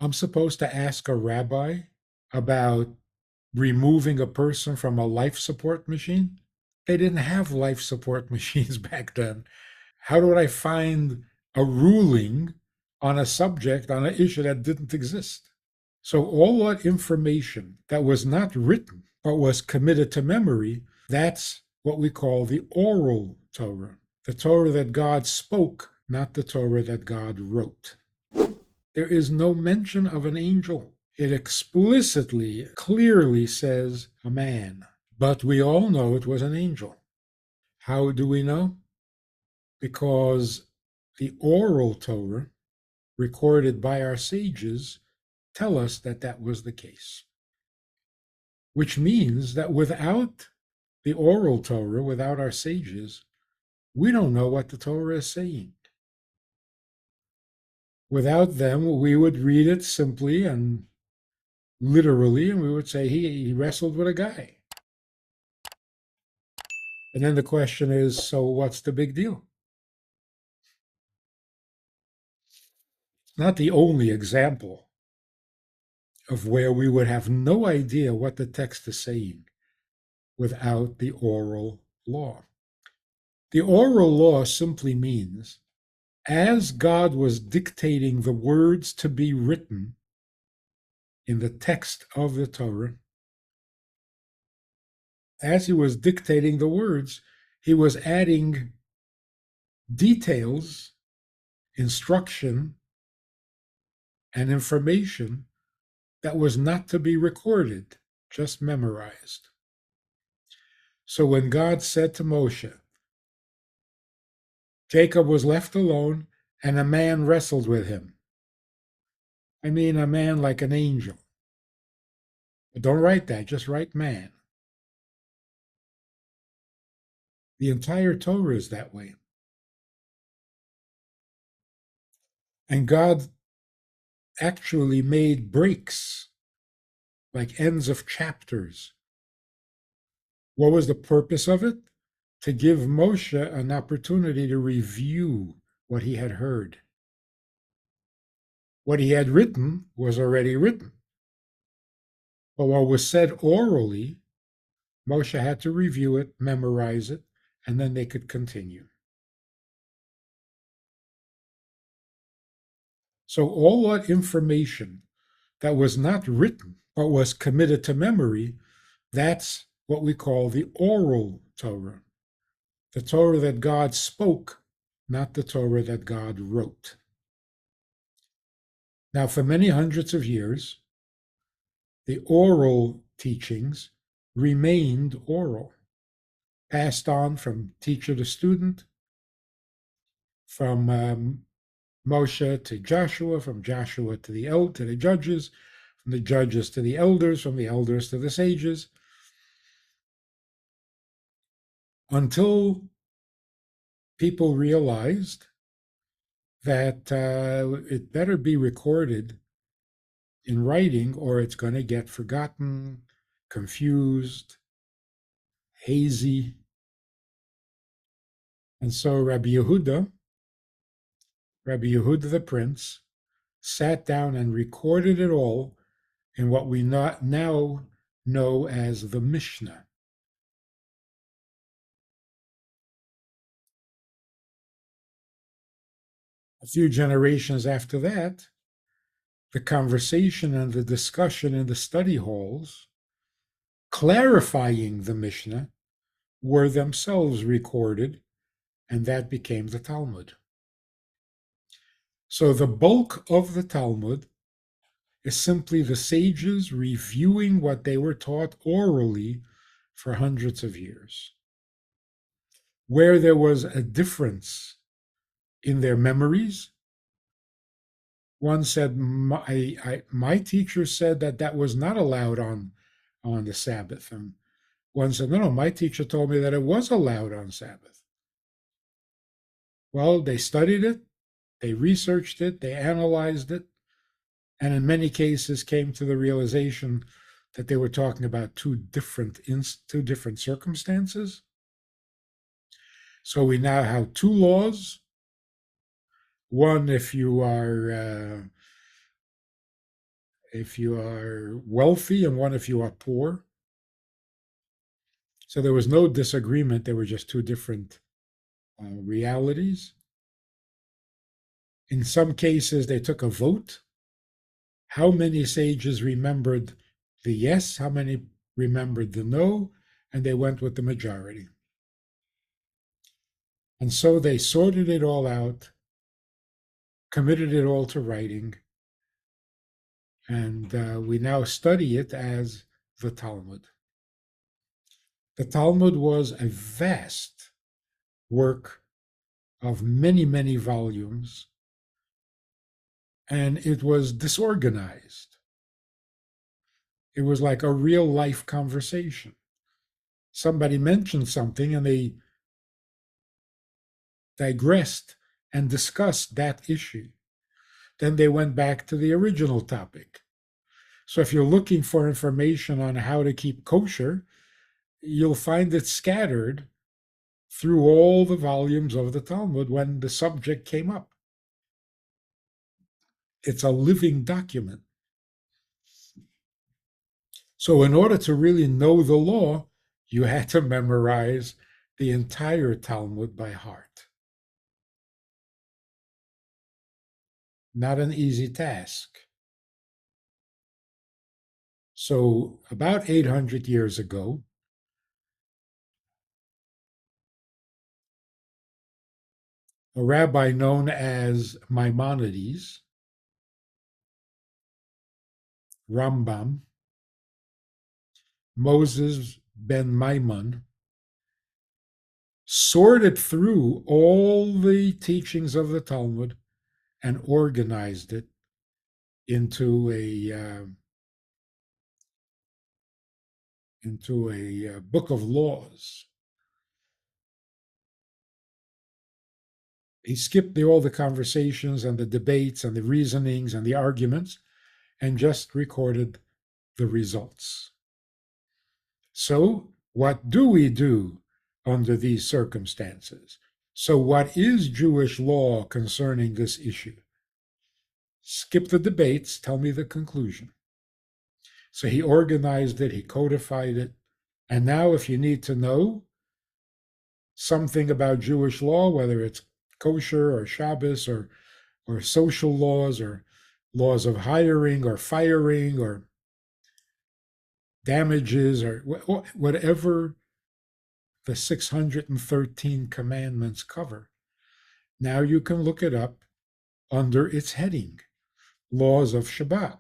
I'm supposed to ask a rabbi about removing a person from a life support machine? They didn't have life support machines back then. How do I find a ruling on a subject, on an issue that didn't exist? So, all that information that was not written but was committed to memory, that's what we call the oral Torah, the Torah that God spoke, not the Torah that God wrote. There is no mention of an angel. It explicitly, clearly says a man. But we all know it was an angel. How do we know? Because the oral Torah, recorded by our sages, tell us that that was the case. Which means that without the oral Torah, without our sages, we don't know what the Torah is saying. Without them, we would read it simply and literally, and we would say he wrestled with a guy. And then the question is, so what's the big deal? Not the only example of where we would have no idea what the text is saying without the oral law. The oral law simply means, as God was dictating the words to be written in the text of the Torah, as he was dictating the words, he was adding details, instruction, and information that was not to be recorded, just memorized. So when God said to Moshe, Jacob was left alone and a man wrestled with him. I mean, a man like an angel. But don't write that, just write man. The entire Torah is that way. And God actually made breaks, like ends of chapters. What was the purpose of it? To give Moshe an opportunity to review what he had heard. What he had written was already written. But what was said orally, Moshe had to review it, memorize it, and then they could continue. So all that information that was not written but was committed to memory, that's what we call the oral Torah, the Torah that God spoke, not the Torah that God wrote. Now, for many hundreds of years, the oral teachings remained oral, passed on from teacher to student, from Moshe to Joshua, from Joshua to the judges, from the judges to the elders, from the elders to the sages, until people realized that it better be recorded in writing or it's going to get forgotten, confused, hazy. And so Rabbi Yehuda the prince, sat down and recorded it all in what we now know as the Mishnah. A few generations after that, the conversation and the discussion in the study halls, clarifying the Mishnah, were themselves recorded, and that became the Talmud. So the bulk of the Talmud is simply the sages reviewing what they were taught orally for hundreds of years. Where there was a difference in their memories, one said, my teacher said that was not allowed on the Sabbath. And one said, no, my teacher told me that it was allowed on Sabbath. Well, they studied it, they researched it, they analyzed it, and in many cases came to the realization that they were talking about two different circumstances. So we now have two laws. One, if you are if you are wealthy, and one if you are poor. So there was no disagreement. There were just two different realities. In some cases, they took a vote. How many sages remembered the yes? How many remembered the no? And they went with the majority. And so they sorted it all out, committed it all to writing, and we now study it as the Talmud. The Talmud was a vast work of many, many volumes, and it was disorganized. It was like a real life conversation. Somebody mentioned something and they digressed and discussed that issue. Then they went back to the original topic. So if you're looking for information on how to keep kosher, you'll find it scattered through all the volumes of the Talmud when the subject came up. It's a living document. So, in order to really know the law, you had to memorize the entire Talmud by heart. Not an easy task. So, about 800 years ago, a rabbi known as Maimonides, Rambam, Moses ben Maimon, sorted through all the teachings of the Talmud and organized it into a book of laws. He skipped all the conversations and the debates and the reasonings and the arguments and just recorded the results. So, what do we do under these circumstances? So, what is Jewish law concerning this issue? Skip the debates, tell me the conclusion. So, he organized it, he codified it. And now, if you need to know something about Jewish law, whether it's kosher or Shabbos or social laws or laws of hiring or firing or damages or whatever the 613 commandments cover. Now you can look it up under its heading: laws of Shabbat,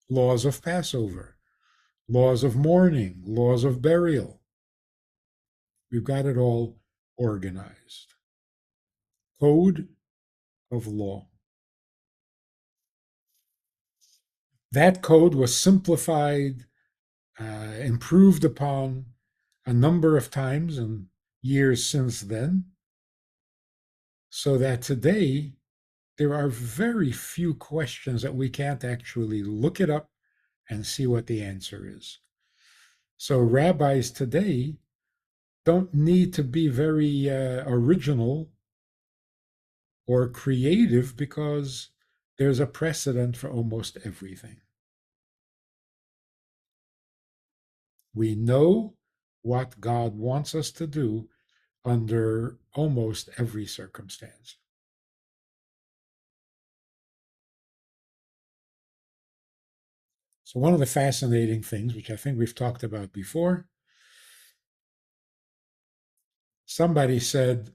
laws of Passover, laws of mourning, laws of burial. We've got it all organized. Code of law. That code was simplified, improved upon a number of times and years since then, so that today there are very few questions that we can't actually look it up and see what the answer is. So rabbis today don't need to be very original or creative because there's a precedent for almost everything. We know what God wants us to do under almost every circumstance. So, one of the fascinating things, which I think we've talked about before, somebody said,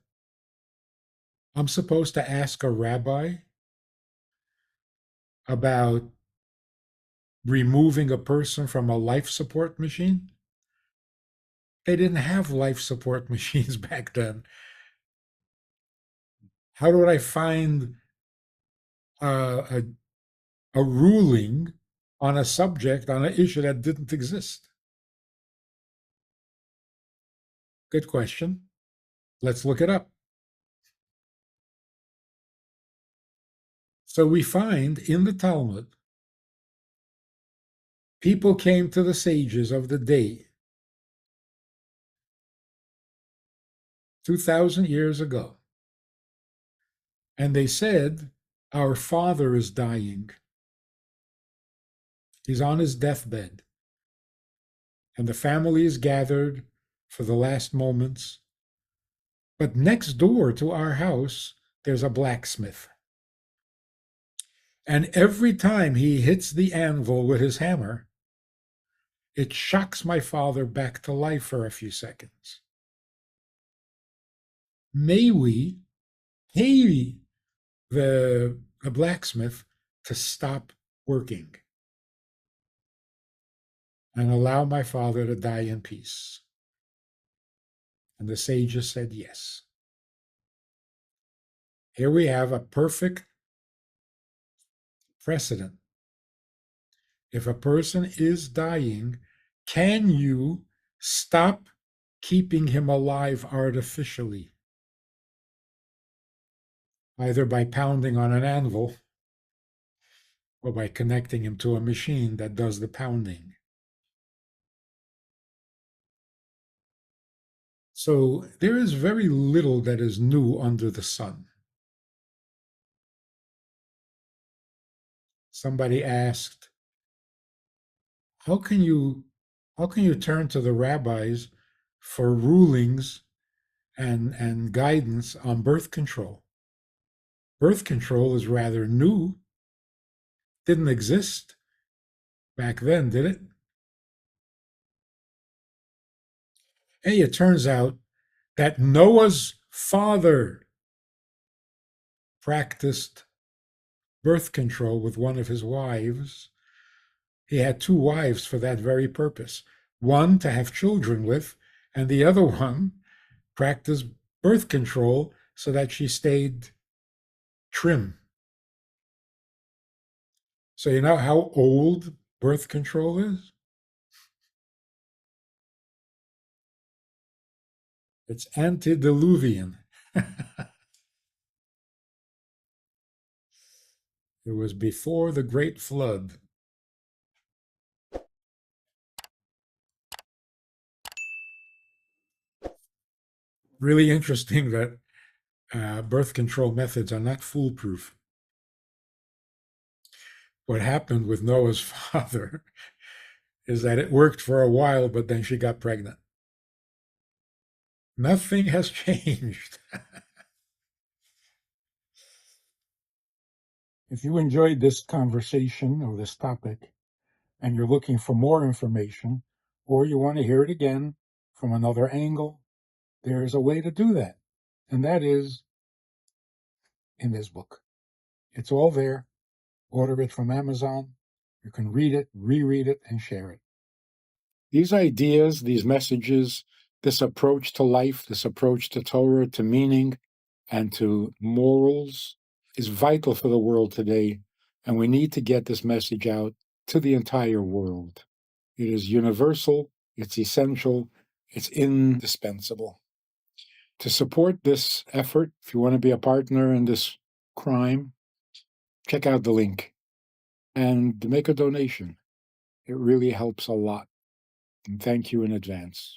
I'm supposed to ask a rabbi about removing a person from a life support machine. They didn't have life support machines back then. How do I find a, a ruling on a subject, on an issue that didn't exist? Good question. Let's look it up. So we find in the Talmud, people came to the sages of the day 2,000 years ago, and they said, our father is dying. He's on his deathbed, and the family is gathered for the last moments. But next door to our house, there's a blacksmith. And every time he hits the anvil with his hammer, it shocks my father back to life for a few seconds. May we pay the blacksmith to stop working and allow my father to die in peace? And the sages said yes. Here we have a perfect precedent. If a person is dying, can you stop keeping him alive artificially? Either by pounding on an anvil or by connecting him to a machine that does the pounding. So there is very little that is new under the sun. Somebody asked, how can you turn to the rabbis for rulings and guidance on birth control? Birth control is rather new. Didn't exist back then, did it? Hey, it turns out that Noah's father practiced birth control with one of his wives. He had two wives for that very purpose, one to have children with, and the other one practiced birth control so that she stayed trim. So, you know how old birth control is? It's antediluvian. It was before the Great Flood. Really interesting that birth control methods are not foolproof. What happened with Noah's father is that it worked for a while, but then she got pregnant. Nothing has changed. If you enjoyed this conversation or this topic and you're looking for more information, or you want to hear it again from another angle, there's a way to do that. And that is in this book. It's all there. Order it from Amazon. You can read it, reread it, and share it. These ideas, these messages, this approach to life, this approach to Torah, to meaning, and to morals is vital for the world today. And we need to get this message out to the entire world. It is universal, it's essential, it's indispensable. To support this effort, if you want to be a partner in this crime, check out the link and make a donation. It really helps a lot. And thank you in advance.